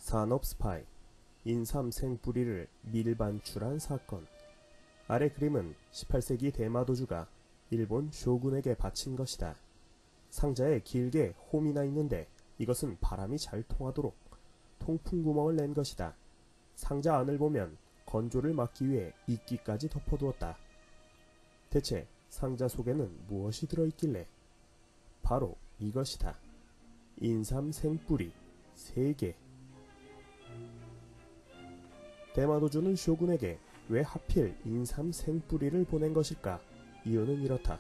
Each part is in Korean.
산업 스파이, 인삼 생뿌리를 밀반출한 사건. 아래 그림은 18세기 대마도주가 일본 쇼군에게 바친 것이다. 상자에 길게 홈이 나 있는데 이것은 바람이 잘 통하도록 통풍구멍을 낸 것이다. 상자 안을 보면 건조를 막기 위해 이끼까지 덮어두었다. 대체 상자 속에는 무엇이 들어있길래? 바로 이것이다. 인삼 생뿌리 3개. 대마도주는 쇼군에게 왜 하필 인삼 생뿌리를 보낸 것일까? 이유는 이렇다.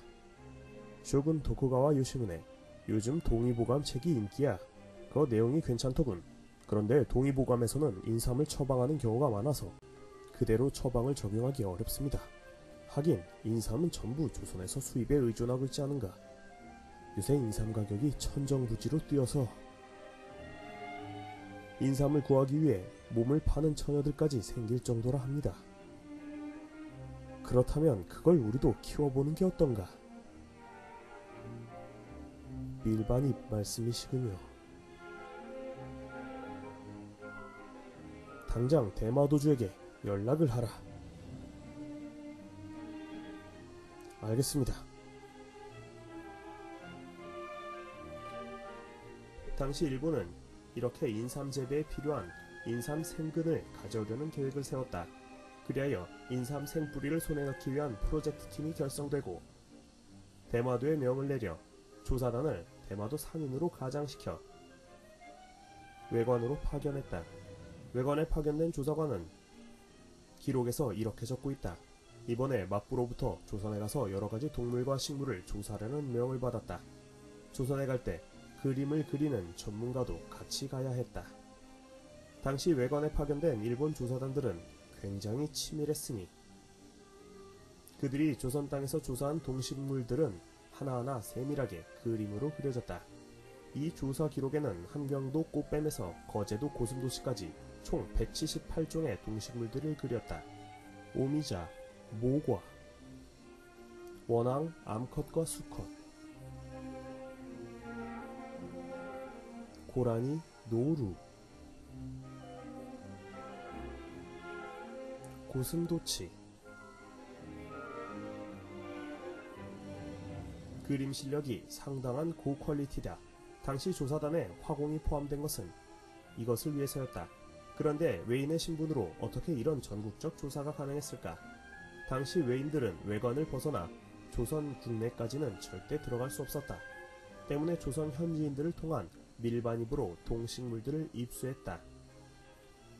쇼군 도쿠가와 요시무네, 요즘 동의보감 책이 인기야. 그 내용이 괜찮더군. 그런데 동의보감에서는 인삼을 처방하는 경우가 많아서 그대로 처방을 적용하기 어렵습니다. 하긴 인삼은 전부 조선에서 수입에 의존하고 있지 않은가. 요새 인삼 가격이 천정부지로 뛰어서 인삼을 구하기 위해 몸을 파는 처녀들까지 생길 정도라 합니다. 그렇다면 그걸 우리도 키워보는 게 어떤가? 밀반입 말씀이시군요. 당장 대마도주에게 연락을 하라. 알겠습니다. 당시 일본은 이렇게 인삼 재배에 필요한 인삼 생근을 가져오려는 계획을 세웠다. 그리하여 인삼 생뿌리를 손에 넣기 위한 프로젝트 팀이 결성되고 대마도에 명을 내려 조사단을 대마도 상인으로 가장시켜 외관으로 파견했다. 외관에 파견된 조사관은 기록에서 이렇게 적고 있다. 이번에 막부로부터 조선에 가서 여러가지 동물과 식물을 조사하려는 명을 받았다. 조선에 갈 때 그림을 그리는 전문가도 같이 가야 했다. 당시 외관에 파견된 일본 조사단들은 굉장히 치밀했으니 그들이 조선 땅에서 조사한 동식물들은 하나하나 세밀하게 그림으로 그려졌다. 이 조사 기록에는 함경도 꽃뱀에서 거제도 고슴도치까지 총 178종의 동식물들을 그렸다. 오미자, 모과, 원앙, 암컷과 수컷, 고라니, 노루, 고슴도치. 그림 실력이 상당한 고퀄리티다. 당시 조사단에 화공이 포함된 것은 이것을 위해서였다. 그런데 외인의 신분으로 어떻게 이런 전국적 조사가 가능했을까? 당시 외인들은 외관을 벗어나 조선 국내까지는 절대 들어갈 수 없었다. 때문에 조선 현지인들을 통한 밀반입으로 동식물들을 입수했다.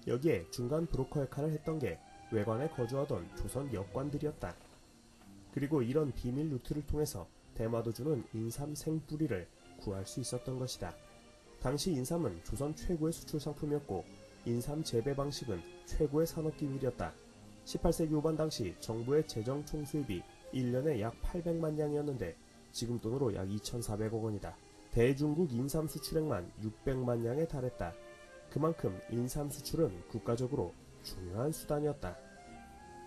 여기에 중간 브로커 역할을 했던 게 외관에 거주하던 조선 역관들이었다. 그리고 이런 비밀 루트를 통해서 대마도주는 인삼 생뿌리를 구할 수 있었던 것이다. 당시 인삼은 조선 최고의 수출 상품이었고 인삼 재배 방식은 최고의 산업기밀이었다. 18세기 후반 당시 정부의 재정 총수입이 1년에 약 800만 냥이었는데 지금 돈으로 약 2,400억 원이다. 대중국 인삼 수출액만 600만 냥에 달했다. 그만큼 인삼 수출은 국가적으로 중요한 수단이었다.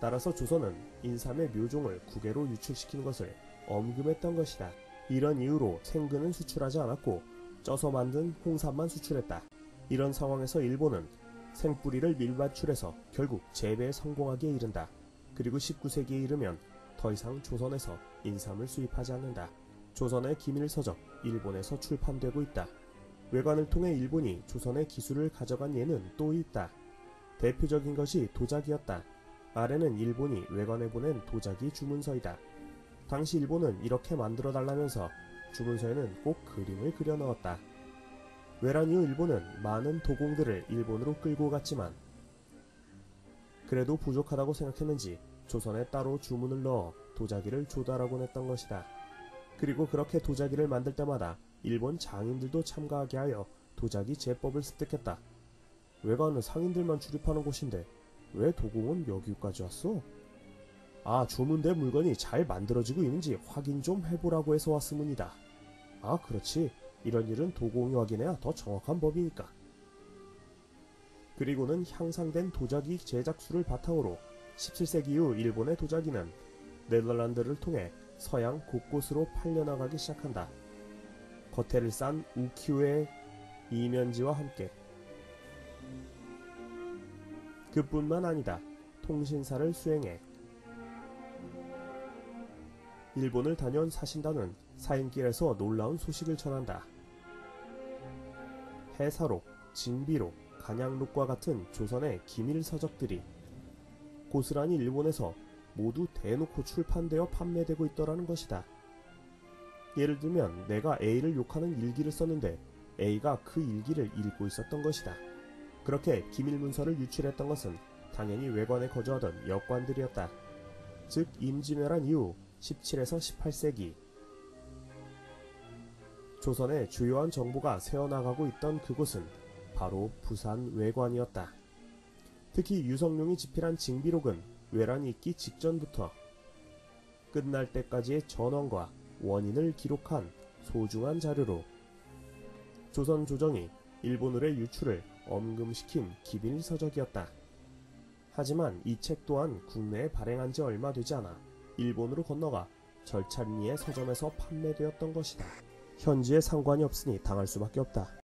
따라서 조선은 인삼의 묘종을 국외로 유출시키는 것을 엄금했던 것이다. 이런 이유로 생근은 수출하지 않았고 쪄서 만든 홍삼만 수출했다. 이런 상황에서 일본은 생뿌리를 밀반출해서 결국 재배에 성공하기에 이른다. 그리고 19세기에 이르면 더 이상 조선에서 인삼을 수입하지 않는다. 조선의 기밀서적 일본에서 출판되고 있다. 외관을 통해 일본이 조선의 기술을 가져간 예는 또 있다. 대표적인 것이 도자기였다. 아래는 일본이 외관에 보낸 도자기 주문서이다. 당시 일본은 이렇게 만들어 달라면서 주문서에는 꼭 그림을 그려 넣었다. 외란 이후 일본은 많은 도공들을 일본으로 끌고 갔지만 그래도 부족하다고 생각했는지 조선에 따로 주문을 넣어 도자기를 조달하곤 했던 것이다. 그리고 그렇게 도자기를 만들 때마다 일본 장인들도 참가하게 하여 도자기 제법을 습득했다. 외관은 상인들만 출입하는 곳인데 왜 도공은 여기까지 왔어? 아, 주문된 물건이 잘 만들어지고 있는지 확인 좀 해보라고 해서 왔으문이다. 아, 그렇지. 이런 일은 도공이 확인해야 더 정확한 법이니까. 그리고는 향상된 도자기 제작수를 바탕으로 17세기 이후 일본의 도자기는 네덜란드를 통해 서양 곳곳으로 팔려나가기 시작한다. 겉에를 싼 우키우의 이면지와 함께 그뿐만 아니다. 통신사를 수행해 일본을 다녀온 사신단은 사인길에서 놀라운 소식을 전한다. 해사록, 징비록, 간양록과 같은 조선의 기밀 서적들이 고스란히 일본에서 모두 대놓고 출판되어 판매되고 있더라는 것이다. 예를 들면 내가 A를 욕하는 일기를 썼는데 A가 그 일기를 읽고 있었던 것이다. 그렇게 기밀 문서를 유출했던 것은 당연히 외관에 거주하던 역관들이었다. 즉 임진왜란 이후 17에서 18세기 조선의 주요한 정보가 새어나가고 있던 그곳은 바로 부산 외관이었다. 특히 유성룡이 집필한 징비록은 외란이 있기 직전부터 끝날 때까지의 전원과 원인을 기록한 소중한 자료로 조선 조정이 일본으로의 유출을 엄금시킨 기밀 서적이었다. 하지만 이 책 또한 국내에 발행한 지 얼마 되지 않아 일본으로 건너가 절찬리의 서점에서 판매되었던 것이다. 현지에 상관이 없으니 당할 수밖에 없다.